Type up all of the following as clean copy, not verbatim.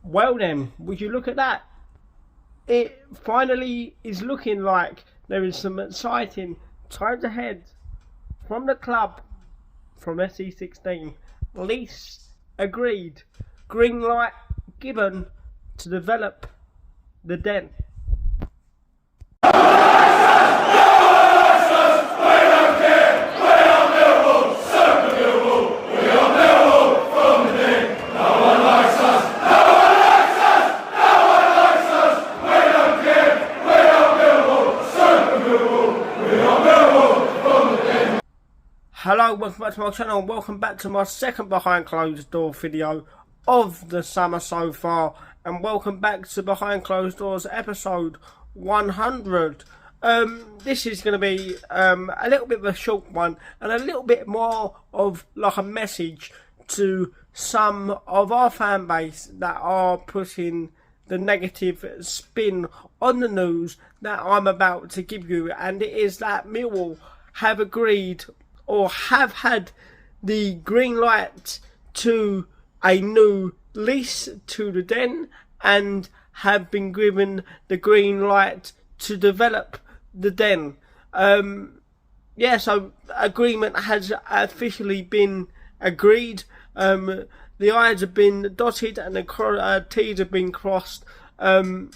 Well then, would you look at that? It finally is looking like there is some exciting times ahead from the club, from SE16. Lease agreed, green light given to develop the den. Hello, welcome back to my channel and welcome back to my second behind closed door video of the summer so far, and welcome back to Behind Closed Doors episode 100. This is going to be a little bit of a short one and a little bit more of like a message to some of our fan base that are putting the negative spin on the news that I'm about to give you, and it is that Millwall have agreed or have had the green light to a new lease to the den and have been given the green light to develop the den. So agreement has officially been agreed. The I's have been dotted and the T's have been crossed. And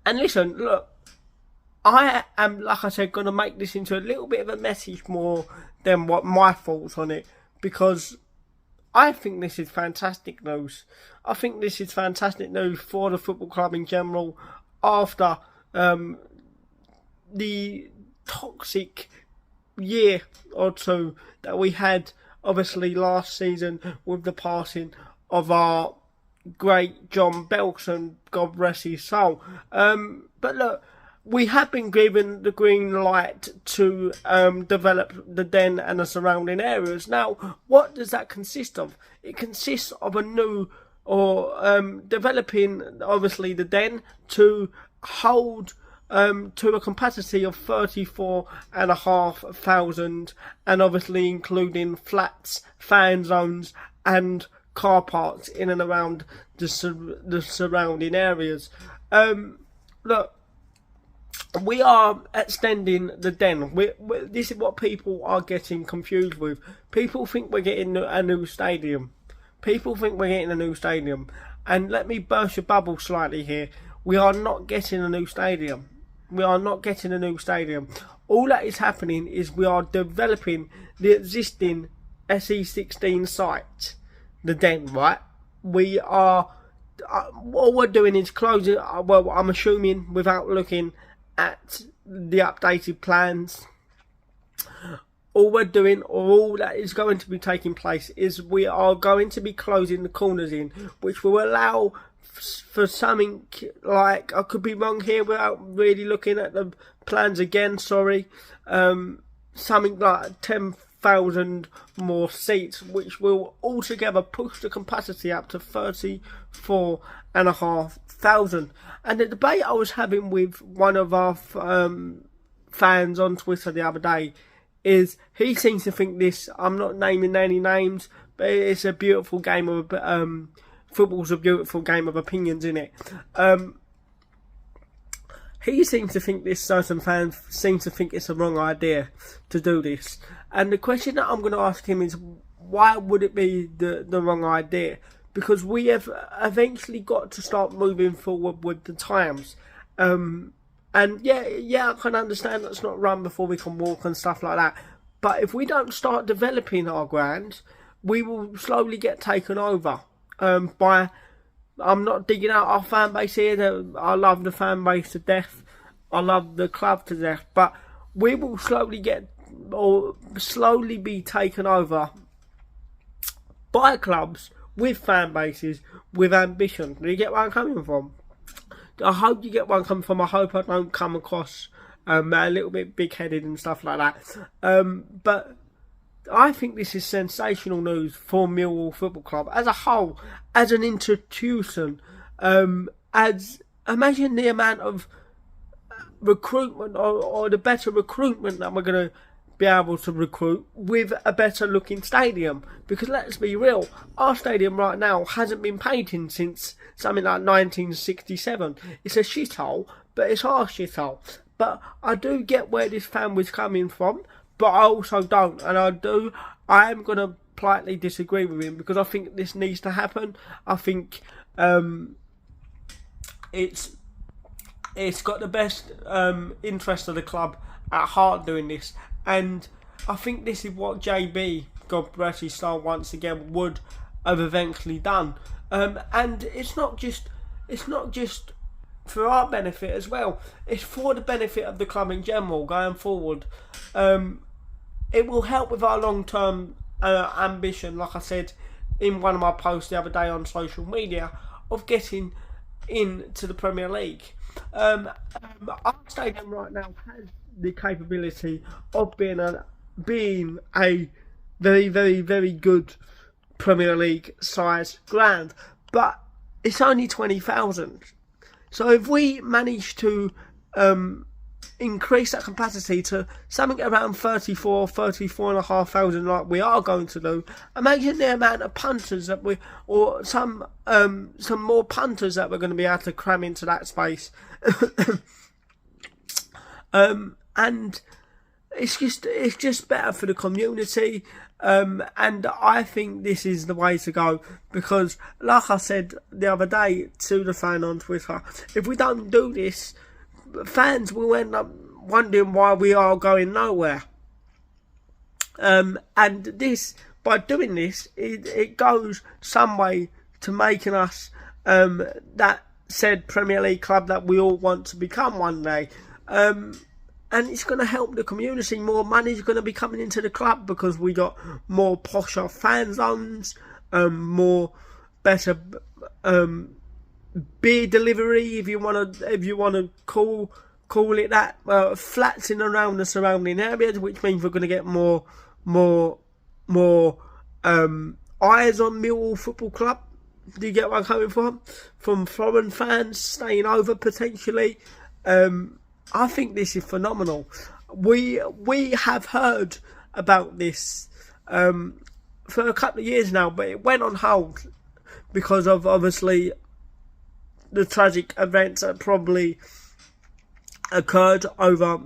listen, look, I am, like I said, going to make this into a little bit of a message more than what my thoughts on it, because I think this is fantastic news. I think this is fantastic news for the football club in general after the toxic year or two that we had, obviously, last season with the passing of our great John Belson, God rest his soul. But look, we have been given the green light to develop the den and the surrounding areas. Now, what does that consist of? It consists of a new, or developing, obviously, the den to hold to a capacity of 34,500, and obviously including flats, fan zones and car parks in and around the surrounding areas. Look, we are extending the den. This is what people are getting confused with. People think we're getting a new stadium. And let me burst your bubble slightly here. We are not getting a new stadium. All that is happening is we are developing the existing SE16 site, the den, right? We are, all we're doing is closing, well, I'm assuming without looking at the updated plans, all we're doing, or all that is going to be taking place, is we are going to be closing the corners in, which will allow for something like, I could be wrong here without really looking at the plans again, sorry, something like 10,000 more seats, which will altogether push the capacity up to 34,500. And the debate I was having with one of our fans on Twitter the other day is, he seems to think this, I'm not naming any names, but it's a beautiful game of football's a beautiful game of opinions, innit? He seems to think this, certain fans seem to think it's a wrong idea to do this. And the question that I'm going to ask him is, why would it be the wrong idea? Because we have eventually got to start moving forward with the times. And yeah, I can understand let's not run before we can walk and stuff like that. But if we don't start developing our grounds, we will slowly get taken over by, I'm not digging out our fan base here. I love the fan base to death. I love the club to death. But we will slowly be taken over by clubs with fan bases, with ambition. Do you get where I'm coming from? I hope you get where I'm coming from. I hope I don't come across a little bit big-headed and stuff like that. But I think this is sensational news for Millwall Football Club as a whole, as an institution. Imagine the amount of recruitment or the better recruitment that we're going to be be able to recruit with a better looking stadium. Because let's be real, our stadium right now hasn't been painted since something like 1967. It's a shithole, but it's our shithole. But I do get where this fan was coming from, but I also don't. And I am going to politely disagree with him, because I think this needs to happen. I think it's got the best interest of the club at heart doing this, and I think this is what JB, God bless his soul once again, would have eventually done. And it's not just for our benefit as well. It's for the benefit of the club in general going forward. It will help with our long-term ambition, like I said in one of my posts the other day on social media, of getting into the Premier League. Our stadium right now has the capability of being a very, very, very good Premier League size ground, but it's only 20,000. So if we manage to increase that capacity to something around 34,500 like we are going to do, imagine the amount of punters that or some more punters that we're going to be able to cram into that space. And it's just better for the community, and I think this is the way to go, because like I said the other day to the fan on Twitter, if we don't do this, fans will end up wondering why we are going nowhere. And this, by doing this, it goes some way to making us that said Premier League club that we all want to become one day. And it's going to help the community. More money is going to be coming into the club because we got more posher fan zones, more better beer delivery, if you want to call it that. Flats in around the surrounding areas, which means we're going to get more eyes on Millwall Football Club. Do you get where I'm coming from? From foreign fans staying over potentially. I think this is phenomenal. We have heard about this for a couple of years now, but it went on hold because of obviously the tragic events that probably occurred over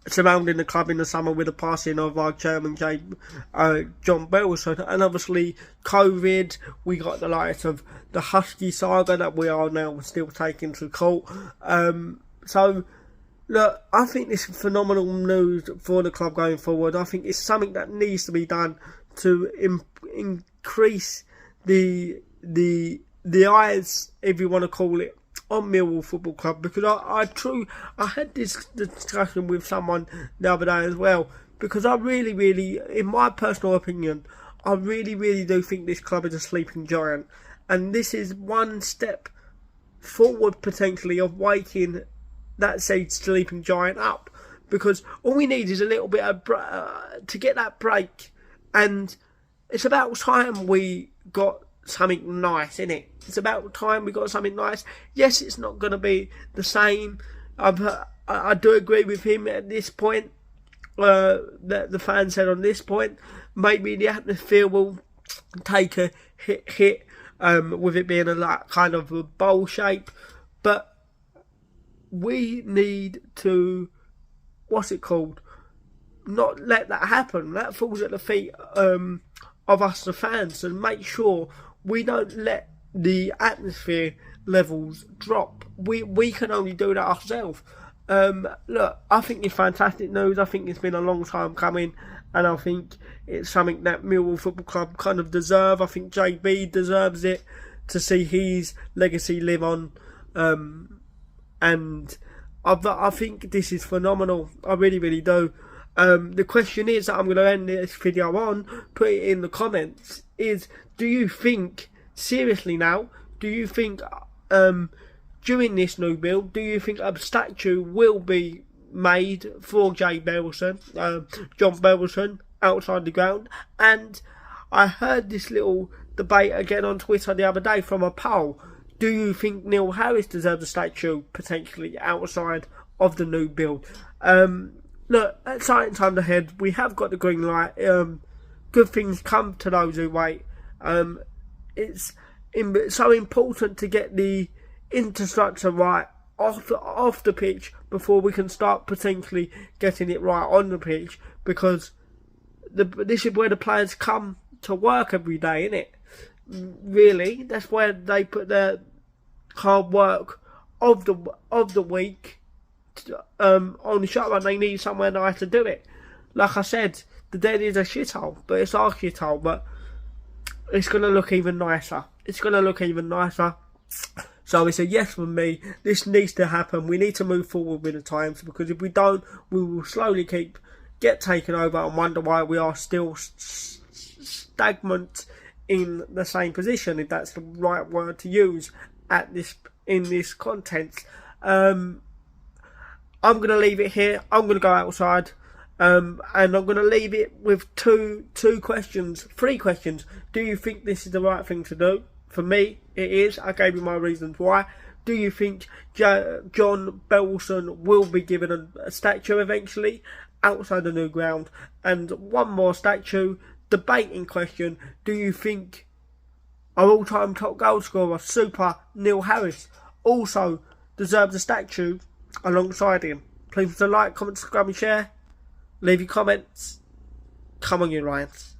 surrounding the club in the summer with the passing of our chairman John Belson, and obviously COVID. We got the likes of the Husky saga that we are now still taking to court. So look, I think this is phenomenal news for the club going forward. I think it's something that needs to be done to increase the eyes, if you want to call it, on Millwall Football Club, because I had this discussion with someone the other day as well, because I really, in my personal opinion, I really do think this club is a sleeping giant, and this is one step forward potentially of waking that said sleeping giant up, because all we need is a little bit of to get that break, and it's about time we got something nice, innit? It's about time we got something nice. Yes, it's not going to be the same. I do agree with him at this point, that the fan said on this point, maybe the atmosphere will take a hit with it being a kind of a bowl shape, but we need to, not let that happen. That falls at the feet of us, the fans, and make sure we don't let the atmosphere levels drop. We can only do that ourselves. Look, I think it's fantastic news. I think it's been a long time coming, and I think it's something that Millwall Football Club kind of deserve. I think JB deserves it, to see his legacy live on, and I think this is phenomenal. I really do. The question is that I'm going to end this video on, put it in the comments, is do you think, seriously now, do you think during this new build, do you think a statue will be made for John Belson, outside the ground? And I heard this little debate again on Twitter the other day from a poll. Do you think Neil Harris deserves a statue potentially outside of the new build? look, exciting times ahead. We have got the green light. Good things come to those who wait. It's so important to get the infrastructure right off the pitch before we can start potentially getting it right on the pitch, because this is where the players come to work every day, isn't it? Really, that's where they put their hard work of the week on the show, and they need somewhere nice to do it. Like I said, the Den is a shithole, but it's our shithole, but it's going to look even nicer. It's going to look even nicer. So it's a yes from me. This needs to happen. We need to move forward with the times, because if we don't, we will slowly get taken over and wonder why we are still stagnant in the same position, if that's the right word to use in this context. I'm going to leave it here. I'm going to go outside, and I'm going to leave it with three questions. Do you think this is the right thing to do? For me, it is. I gave you my reasons why. Do you think John Belson will be given a statue eventually outside the new ground? And one more statue, debating question. Do you think our all-time top goal scorer, Super Neil Harris, also deserves a statue alongside him? Please like, comment, subscribe and share. Leave your comments. Come on, you Lions.